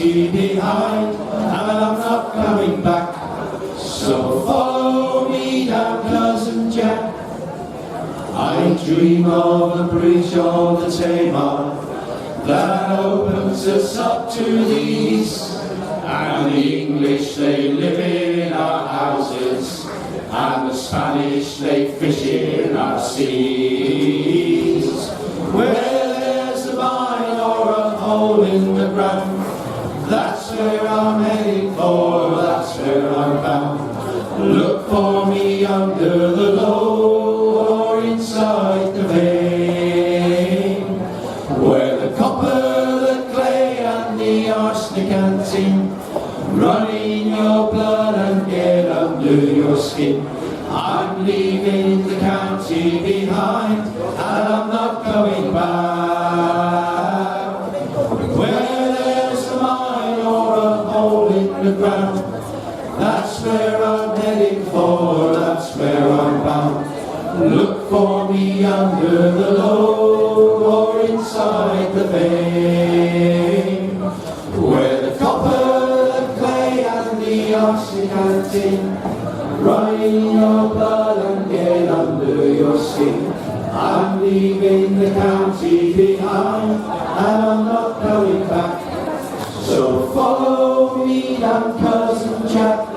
county behind, and I'm not coming back. So follow me down, cousin Jack. I dream of a bridge on the Tamar that opens us up to the east, and the English they live in our houses, and the Spanish they fish in our seas. Where there's a mine or a hole in the ground, that's where I'm heading for, that's where I'm bound. Look for me under the low or inside the vein, where the copper, the clay and the arsenic antin run in your blood and get under your skin. I'm leaving the county behind, and I'm not coming back. Where there's a mine or a hole in the ground, that's where I'm heading for, that's where I'm bound. Look for me under the low or inside the vein, where the copper, the clay and the arsenic antin run in your blood and get under your skin. I'm leaving the county behind, and I'm not coming back. So follow me down, cousin Jack.